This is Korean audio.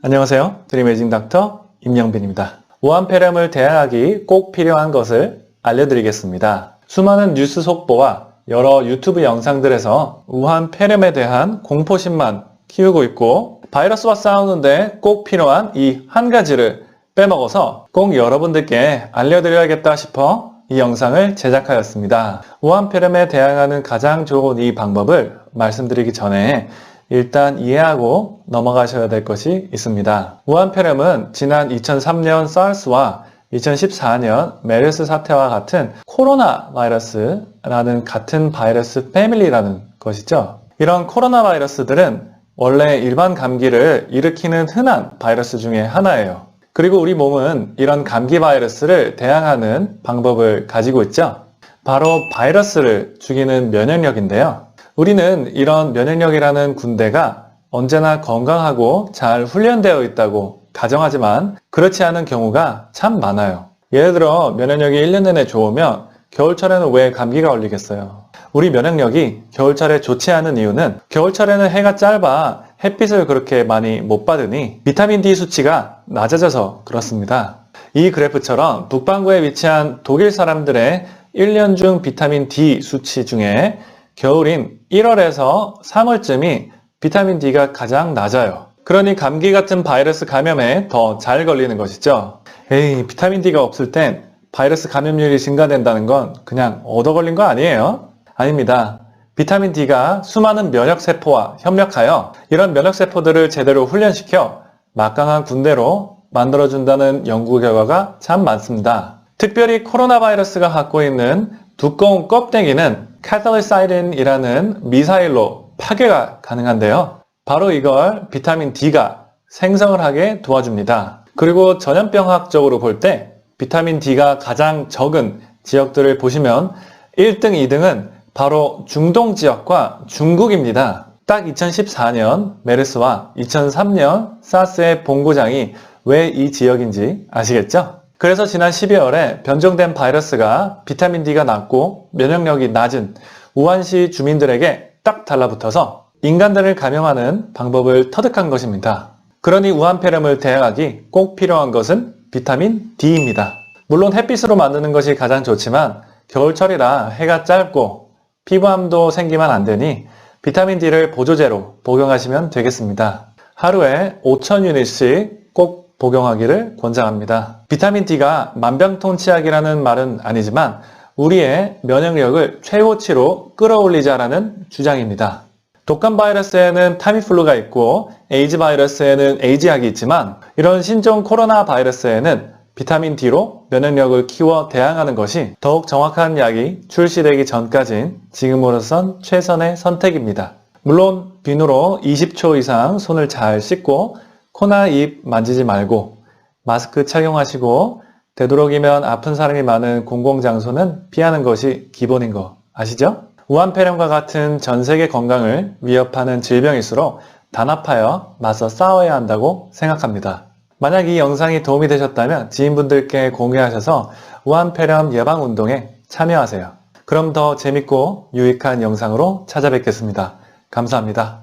안녕하세요. 드림에이징 닥터 임영빈입니다. 우한폐렴을 대항하기 꼭 필요한 것을 알려드리겠습니다. 수많은 뉴스 속보와 여러 유튜브 영상들에서 우한폐렴에 대한 공포심만 키우고 있고 바이러스와 싸우는데 꼭 필요한 이 한 가지를 빼먹어서 꼭 여러분들께 알려드려야겠다 싶어 이 영상을 제작하였습니다. 우한폐렴에 대항하는 가장 좋은 이 방법을 말씀드리기 전에 일단 이해하고 넘어가셔야 될 것이 있습니다. 우한폐렴은 지난 2003년 사르스와 2014년 메르스 사태와 같은 코로나 바이러스라는 같은 바이러스 패밀리라는 것이죠. 이런 코로나 바이러스들은 원래 일반 감기를 일으키는 흔한 바이러스 중에 하나예요. 그리고 우리 몸은 이런 감기 바이러스를 대항하는 방법을 가지고 있죠. 바로 바이러스를 죽이는 면역력인데요. 우리는 이런 면역력이라는 군대가 언제나 건강하고 잘 훈련되어 있다고 가정하지만 그렇지 않은 경우가 참 많아요. 예를 들어 면역력이 1년 내내 좋으면 겨울철에는 왜 감기가 걸리겠어요? 우리 면역력이 겨울철에 좋지 않은 이유는 겨울철에는 해가 짧아 햇빛을 그렇게 많이 못 받으니 비타민 D 수치가 낮아져서 그렇습니다. 이 그래프처럼 북반구에 위치한 독일 사람들의 1년 중 비타민 D 수치 중에 겨울인 1월에서 3월쯤이 비타민 D가 가장 낮아요. 그러니 감기 같은 바이러스 감염에 더 잘 걸리는 것이죠. 에이, 비타민 D가 없을 땐 바이러스 감염률이 증가된다는 건 그냥 얻어 걸린 거 아니에요? 아닙니다. 비타민 D가 수많은 면역세포와 협력하여 이런 면역세포들을 제대로 훈련시켜 막강한 군대로 만들어준다는 연구 결과가 참 많습니다. 특별히 코로나 바이러스가 갖고 있는 두꺼운 껍데기는 카탈리사이딘이라는 미사일로 파괴가 가능한데요. 바로 이걸 비타민 D가 생성을 하게 도와줍니다. 그리고 전염병학적으로 볼 때 비타민 D가 가장 적은 지역들을 보시면 1등, 2등은 바로 중동 지역과 중국입니다. 딱 2014년 메르스와 2003년 사스의 본고장이 왜 이 지역인지 아시겠죠? 그래서 지난 12월에 변종된 바이러스가 비타민 D가 낮고 면역력이 낮은 우한시 주민들에게 딱 달라붙어서 인간들을 감염하는 방법을 터득한 것입니다. 그러니 우한폐렴을 대항하기 꼭 필요한 것은 비타민 D입니다. 물론 햇빛으로 만드는 것이 가장 좋지만 겨울철이라 해가 짧고 피부암도 생기면 안 되니 비타민 D를 보조제로 복용하시면 되겠습니다. 하루에 5,000유닛씩 꼭 복용하기를 권장합니다. 비타민 D가 만병통치약이라는 말은 아니지만 우리의 면역력을 최고치로 끌어올리자라는 주장입니다. 독감 바이러스에는 타미플루가 있고 에이즈 바이러스에는 에이즈약이 있지만 이런 신종 코로나 바이러스에는 비타민 D로 면역력을 키워 대항하는 것이 더욱 정확한 약이 출시되기 전까진 지금으로선 최선의 선택입니다. 물론 비누로 20초 이상 손을 잘 씻고 코나 입 만지지 말고 마스크 착용하시고 되도록이면 아픈 사람이 많은 공공장소는 피하는 것이 기본인 거 아시죠? 우한폐렴과 같은 전 세계 건강을 위협하는 질병일수록 단합하여 맞서 싸워야 한다고 생각합니다. 만약 이 영상이 도움이 되셨다면 지인분들께 공유하셔서 우한폐렴 예방운동에 참여하세요. 그럼 더 재밌고 유익한 영상으로 찾아뵙겠습니다. 감사합니다.